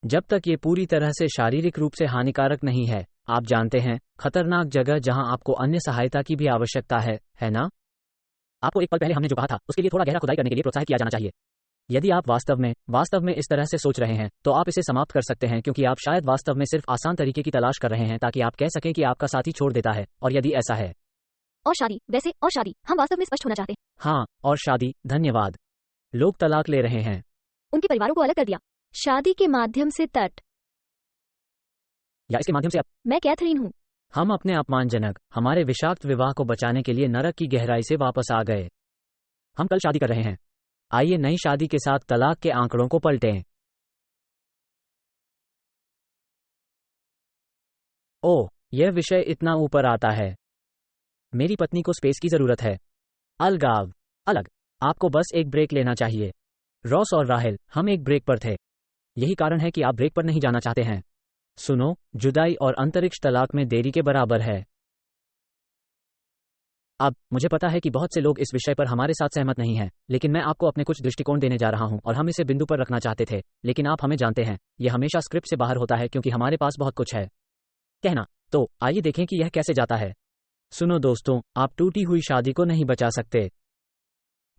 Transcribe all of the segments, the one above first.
जब तक ये पूरी तरह से शारीरिक रूप से हानिकारक नहीं है। आप जानते हैं, खतरनाक जगह जहां आपको अन्य सहायता की भी आवश्यकता है ना? आपको एक पल पहले हमने जो कहा था उसके लिए थोड़ा गहरा खुदाई करने के लिए प्रोत्साहित किया जाना चाहिए। यदि आप वास्तव में इस तरह से सोच रहे हैं तो आप इसे समाप्त कर सकते हैं, क्योंकि आप शायद वास्तव में सिर्फ आसान तरीके की तलाश कर रहे हैं ताकि आप कह सकें कि आपका साथी छोड़ देता है। और यदि ऐसा है, और शादी, वैसे और शादी, हम वास्तव में स्पष्ट होना चाहते हैं। हाँ, और शादी, धन्यवाद। लोग तलाक ले रहे हैं। उनके परिवारों को अलग कर दिया। शादी के माध्यम से तट, या इसके माध्यम से मैं कैथरीन हूँ। हम अपने अपमानजनक, हमारे विषाक्त विवाह को बचाने के लिए नरक की गहराई से वापस आ गए। हम कल शादी कर रहे हैं। आइए नई शादी के साथ तलाक के आंकड़ों को पलटें। ओह, यह विषय इतना ऊपर आता है। मेरी पत्नी को स्पेस की जरूरत है। अलगाव, अलग। आपको बस एक ब्रेक लेना चाहिए। रॉस और राहेल, हम एक ब्रेक पर थे। यही कारण है कि आप ब्रेक पर नहीं जाना चाहते हैं। सुनो, जुदाई और अंतरिक्ष तलाक में देरी के बराबर है। अब मुझे पता है कि बहुत से लोग इस विषय पर हमारे साथ सहमत नहीं हैं, लेकिन मैं आपको अपने कुछ दृष्टिकोण देने जा रहा हूं और हम इसे बिंदु पर रखना चाहते थे, लेकिन आप हमें जानते हैं, यह हमेशा स्क्रिप्ट से बाहर होता है क्योंकि हमारे पास बहुत कुछ है कहना। तो आइए देखें कि यह कैसे जाता है। सुनो दोस्तों, आप टूटी हुई शादी को नहीं बचा सकते।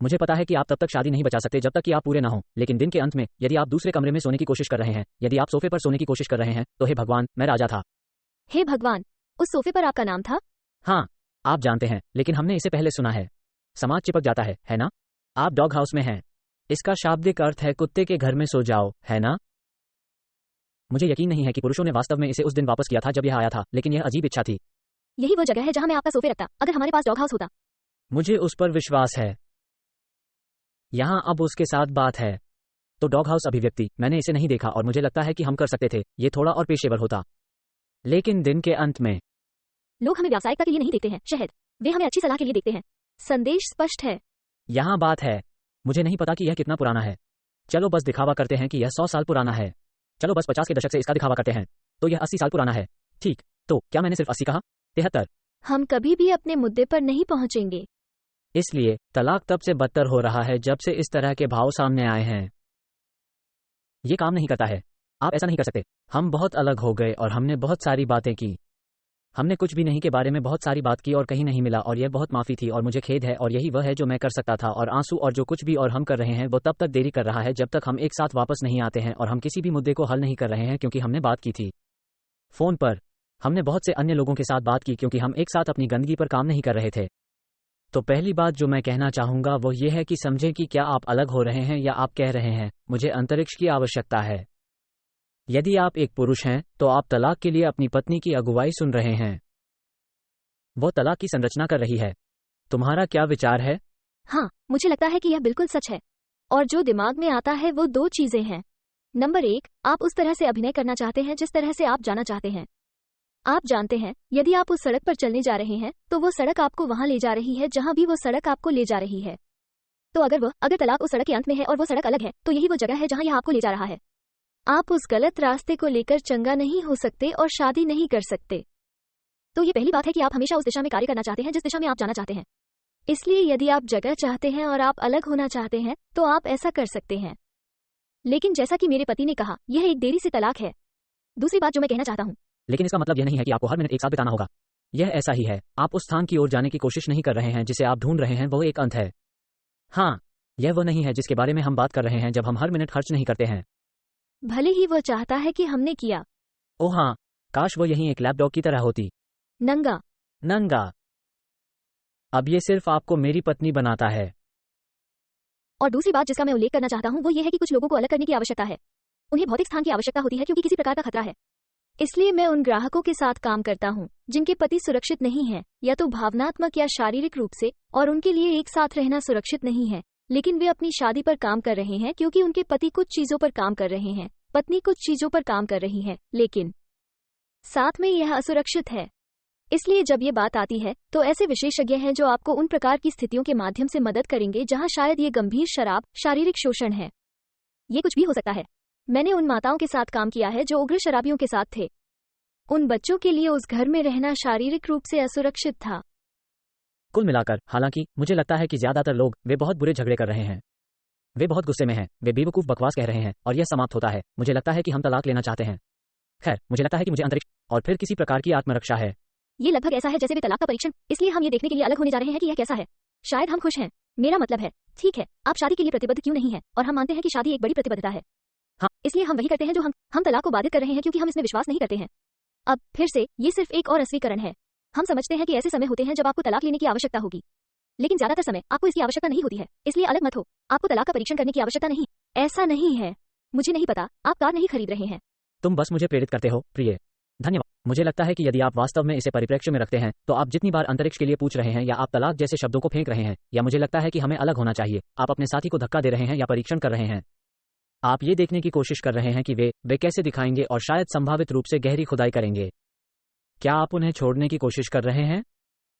मुझे पता है कि आप तब तक शादी नहीं बचा सकते जब तक कि आप पूरे ना हो, लेकिन दिन के अंत में यदि आप दूसरे कमरे में सोने की कोशिश कर रहे हैं, यदि आप सोफे पर सोने की कोशिश कर रहे हैं, तो हे भगवान, मैं राजा था। हे भगवान, उस सोफे पर आपका नाम था? हाँ, आप जानते हैं, लेकिन हमने इसे पहले सुना है। समाज चिपक जाता है ना? आप डॉग हाउस में हैं। इसका शाब्दिक अर्थ है कुत्ते के घर में सो जाओ, है ना? मुझे यकीन नहीं है कि पुरुषों ने वास्तव में इसे उस दिन वापस किया था जब यह आया था, लेकिन यह अजीब इच्छा थी। यही वो जगह है जहां मैं आपका सोफे रखता, अगर हमारे पास डॉग हाउस होता। मुझे उस पर विश्वास है। यहाँ अब उसके साथ बात है। तो डॉग हाउस अभिव्यक्ति, मैंने इसे नहीं देखा और मुझे लगता है कि हम कर सकते थे, ये थोड़ा और पेशेवर होता। लेकिन दिन के अंत में लोग हमें व्यावसायिकता के लिए नहीं देखते हैं, शायद वे हमें अच्छी सलाह के लिए देखते हैं। संदेश स्पष्ट है। यहाँ बात है, मुझे नहीं पता कि यह कितना पुराना है। चलो बस दिखावा करते हैं कि यह 100 साल पुराना है। चलो बस 50 के दशक से इसका दिखावा करते हैं। तो यह 80 साल पुराना है। ठीक, तो क्या मैंने सिर्फ 80 कहा? 73। हम कभी भी अपने मुद्दे पर नहीं पहुंचेंगे। इसलिए तलाक तब से बदतर हो रहा है जब से इस तरह के भाव सामने आए हैं। ये काम नहीं करता है। आप ऐसा नहीं कर सकते। हम बहुत अलग हो गए और हमने बहुत सारी बातें की। हमने कुछ भी नहीं के बारे में बहुत सारी बात की और कहीं नहीं मिला, और यह बहुत माफी थी और मुझे खेद है, और यही वह है जो मैं कर सकता था। और आंसू और जो कुछ भी और हम कर रहे हैं वो तब तक देरी कर रहा है जब तक हम एक साथ वापस नहीं आते हैं, और हम किसी भी मुद्दे को हल नहीं कर रहे हैं क्योंकि हमने बात की थी फोन पर। हमने बहुत से अन्य लोगों के साथ बात की क्योंकि हम एक साथ अपनी गंदगी पर काम नहीं कर रहे थे। तो पहली बात जो मैं कहना चाहूंगा वो ये है कि समझें कि क्या आप अलग हो रहे हैं या आप कह रहे हैं मुझे अंतरिक्ष की आवश्यकता है। यदि आप एक पुरुष हैं तो आप तलाक के लिए अपनी पत्नी की अगुवाई सुन रहे हैं। वो तलाक की संरचना कर रही है। तुम्हारा क्या विचार है? हाँ, मुझे लगता है कि यह बिल्कुल सच है। और जो दिमाग में आता है वो दो चीजें हैं। नंबर 1, आप उस तरह से अभिनय करना चाहते हैं जिस तरह से आप जाना चाहते हैं। आप जानते हैं, यदि आप उस सड़क पर चलने जा रहे हैं तो वो सड़क आपको वहां ले जा रही है जहां भी वो सड़क आपको ले जा रही है। तो अगर तलाक उस सड़क के अंत में है और वो सड़क अलग है, तो यही वो जगह है जहां यह आपको ले जा रहा है। आप उस गलत रास्ते को लेकर चंगा नहीं हो सकते और शादी नहीं कर सकते। तो ये पहली बात है कि आप हमेशा उस दिशा में कार्य करना चाहते हैं जिस दिशा में आप जाना चाहते हैं। इसलिए यदि आप जगह चाहते हैं और आप अलग होना चाहते हैं तो आप ऐसा कर सकते हैं। लेकिन जैसा कि मेरे पति ने कहा, यह एक देरी से तलाक है। दूसरी बात जो मैं कहना चाहता हूँ, लेकिन इसका मतलब यह नहीं है कि आपको हर मिनट एक साथ बिताना होगा। यह ऐसा ही है। आप उस स्थान की ओर जाने की कोशिश नहीं कर रहे हैं जिसे आप ढूंढ रहे हैं, वो एक अंत है। हाँ, यह वो नहीं है जिसके बारे में हम बात कर रहे हैं जब हम हर मिनट खर्च नहीं करते हैं। भले ही वो चाहता है कि हमने किया। ओह हाँ, काश वो यहीं एक लैपडॉग की तरह होती। नंगा। अब ये सिर्फ आपको मेरी पत्नी बनाता है। और दूसरी बात जिसका मैं उल्लेख करना चाहता हूँ वो ये है कि कुछ लोगों को अलग करने की आवश्यकता है। उन्हें भौतिक स्थान की आवश्यकता होती है क्योंकि किसी प्रकार का खतरा है। इसलिए मैं उन ग्राहकों के साथ काम करता हूँ जिनके पति सुरक्षित नहीं है, या तो भावनात्मक या शारीरिक रूप से, और उनके लिए एक साथ रहना सुरक्षित नहीं है, लेकिन वे अपनी शादी पर काम कर रहे हैं क्योंकि उनके पति कुछ चीजों पर काम कर रहे हैं, पत्नी कुछ चीजों पर काम कर रही है, लेकिन साथ में यह असुरक्षित है। इसलिए जब ये बात आती है तो ऐसे विशेषज्ञ हैं जो आपको उन प्रकार की स्थितियों के माध्यम से मदद करेंगे जहां शायद ये गंभीर शराब, शारीरिक शोषण है। ये कुछ भी हो सकता है। मैंने उन माताओं के साथ काम किया है जो उग्र शराबियों के साथ थे। उन बच्चों के लिए उस घर में रहना शारीरिक रूप से असुरक्षित था। कुल मिलाकर, हालांकि मुझे लगता है कि ज्यादातर लोग वे बहुत बुरे झगड़े कर रहे हैं। वे बहुत गुस्से में हैं, वे बेवकूफ बकवास कह रहे हैं और यह समाप्त होता है। मुझे लगता है कि हम तलाक लेना चाहते हैं। खैर, मुझे लगता है कि मुझे अंतरिक्ष और फिर किसी प्रकार की आत्मरक्षा है। ये लगभग ऐसा है जैसे वे तलाक का परीक्षण, इसलिए हम ये देखने के लिए अलग होने जा रहे हैं कि यह कैसा है। शायद हम खुश हैं। मेरा मतलब है, ठीक है, आप शादी के लिए प्रतिबद्ध क्यों नहीं है, और हम मानते हैं कि शादी एक बड़ी प्रतिबद्धता है। हाँ। इसलिए हम वही करते हैं जो हम तलाक को बाधित कर रहे हैं क्योंकि हम इसमें विश्वास नहीं करते हैं। अब फिर से ये सिर्फ एक और अस्वीकरण है। हम समझते हैं कि ऐसे समय होते हैं जब आपको तलाक लेने की आवश्यकता होगी, लेकिन ज्यादातर समय आपको इसकी आवश्यकता नहीं होती है, इसलिए अलग मत हो। आपको तलाक का परीक्षण करने की आवश्यकता नहीं। ऐसा नहीं है। मुझे नहीं पता, आप कार नहीं खरीद रहे हैं। तुम बस मुझे प्रेरित करते हो, प्रिय। धन्यवाद। मुझे लगता है कि यदि आप वास्तव में इसे परिप्रेक्ष्य में रखते हैं, तो आप जितनी बार अंतरिक्ष के लिए पूछ रहे हैं या आप तलाक जैसे शब्दों को फेंक रहे हैं, या मुझे लगता है कि हमें अलग होना चाहिए, आप अपने साथी को धक्का दे रहे हैं या परीक्षण कर रहे हैं। आप ये देखने की कोशिश कर रहे हैं कि वे कैसे दिखाएंगे और शायद संभावित रूप से गहरी खुदाई करेंगे। क्या आप उन्हें छोड़ने की कोशिश कर रहे हैं?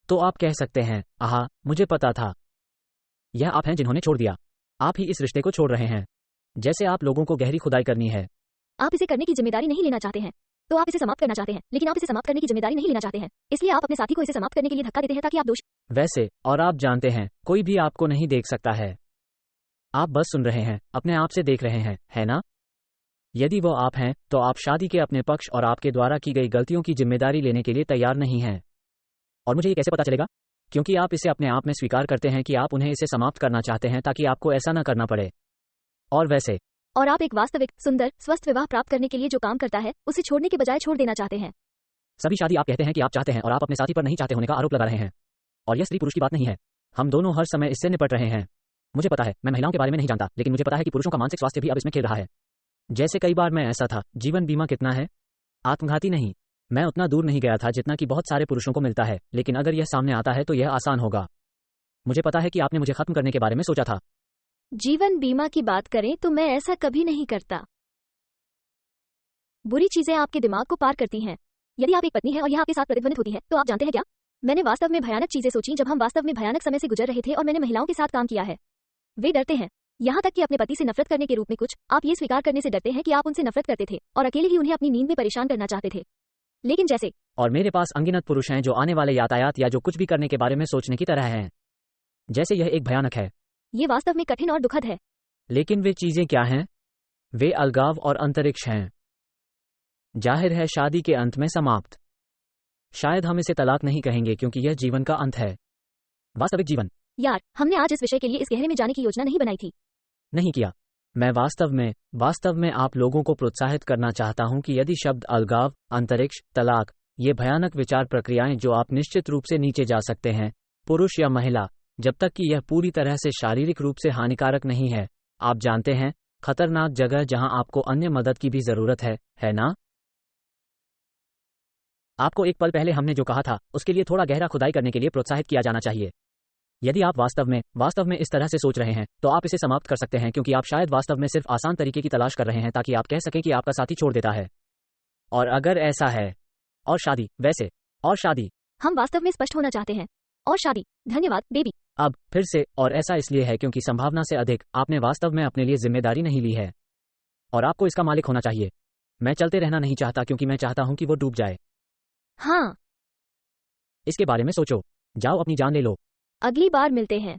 तो आप कह सकते हैं, आहा, मुझे पता था। यह आप हैं जिन्होंने छोड़ दिया। आप ही इस रिश्ते को छोड़ रहे हैं। जैसे आप लोगों को गहरी खुदाई करनी है। आप इसे करने की जिम्मेदारी नहीं लेना चाहते हैं, तो आप इसे समाप्त करना चाहते हैं, लेकिन आप इसे समाप्त करने की जिम्मेदारी नहीं लेना चाहते हैं, इसलिए आप अपने साथी को इसे समाप्त करने के लिए धक्का देते हैं ताकि आप दोष। वैसे, और आप जानते हैं, कोई भी आपको नहीं देख सकता है। आप बस सुन रहे हैं, अपने आप से देख रहे हैं, है ना? यदि वो आप हैं, तो आप शादी के अपने पक्ष और आपके द्वारा की गई गलतियों की जिम्मेदारी लेने के लिए तैयार नहीं हैं। और मुझे ये कैसे पता चलेगा? क्योंकि आप इसे अपने आप में स्वीकार करते हैं कि आप उन्हें इसे समाप्त करना चाहते हैं ताकि आपको ऐसा न करना पड़े। और वैसे, और आप एक वास्तविक, सुंदर, स्वस्थ विवाह प्राप्त करने के लिए जो काम करता है, उसे छोड़ने के बजाय छोड़ देना चाहते हैं। सभी शादी आप कहते हैं कि आप चाहते हैं और आप अपने साथी पर नहीं चाहते होने का आरोप लगा रहे हैं। और यह स्त्री पुरुष की बात नहीं है। हम दोनों हर समय इससे निपट रहे हैं। मुझे पता है, मैं महिलाओं के बारे में नहीं जानता, लेकिन मुझे पता है कि पुरुषों का मानसिक स्वास्थ्य भी अब इसमें खेल रहा है। जैसे कई बार मैं ऐसा था, जीवन बीमा कितना है? आत्मघाती नहीं। मैं उतना दूर नहीं गया था जितना कि बहुत सारे पुरुषों को मिलता है, लेकिन अगर यह सामने आता है तो यह आसान होगा। मुझे पता है कि आपने मुझे खत्म करने के बारे में सोचा था। जीवन बीमा की बात करें तो मैं ऐसा कभी नहीं करता। बुरी चीजें आपके दिमाग को पार करती हैं। यदि आप एक पत्नी हैं और यह आपके साथ प्रतिध्वनित होती है, तो आप जानते हैं क्या? मैंने वास्तव में भयानक चीजें सोची जब हम वास्तव में भयानक समय से गुजर रहे थे और मैंने महिलाओं के साथ काम किया है। वे डरते हैं, यहाँ तक कि अपने पति से नफरत करने के रूप में कुछ। आप ये स्वीकार करने से डरते हैं कि आप उनसे नफरत करते थे और अकेले ही उन्हें अपनी नींद में परेशान करना चाहते थे। लेकिन जैसे, और मेरे पास अनगिनत पुरुष हैं जो आने वाले यातायात या जो कुछ भी करने के बारे में सोचने की तरह हैं। जैसे यह एक भयानक है। ये वास्तव में कठिन और दुखद है। लेकिन वे चीजें क्या हैं? वे अलगाव और अंतरिक्ष हैं। जाहिर है, शादी के अंत में समाप्त। शायद हम इसे तलाक नहीं कहेंगे क्योंकि यह जीवन का अंत है। वास्तविक जीवन। यार, हमने आज इस विषय के लिए इस गहरे में जाने की योजना नहीं बनाई थी। नहीं किया। मैं वास्तव में आप लोगों को प्रोत्साहित करना चाहता हूं कि यदि शब्द अलगाव, अंतरिक्ष, तलाक, ये भयानक विचार प्रक्रियाएं जो आप निश्चित रूप से नीचे जा सकते हैं, पुरुष या महिला, जब तक कि यह पूरी तरह से शारीरिक रूप से हानिकारक नहीं है, आप जानते हैं, खतरनाक जगह जहां आपको अन्य मदद की भी जरूरत है ना? आपको एक पल पहले हमने जो कहा था, उसके लिए थोड़ा गहरा खुदाई करने के लिए प्रोत्साहित किया जाना चाहिए। यदि आप वास्तव में इस तरह से सोच रहे हैं, तो आप इसे समाप्त कर सकते हैं क्योंकि आप शायद वास्तव में सिर्फ आसान तरीके की तलाश कर रहे हैं ताकि आप कह सकें कि आपका साथी छोड़ देता है। और अगर ऐसा है, और शादी, वैसे, और शादी। हम वास्तव में स्पष्ट होना चाहते हैं। और शादी। धन्यवाद, बेबी। अब फिर से, और ऐसा इसलिए है क्योंकि संभावना से अधिक आपने वास्तव में अपने लिए जिम्मेदारी नहीं ली है। और आपको इसका मालिक होना चाहिए। मैं चलते रहना नहीं चाहता क्योंकि मैं चाहता हूं कि वो डूब जाए। हाँ। इसके बारे में सोचो। जाओ, अपनी जान ले लो। अगली बार मिलते हैं।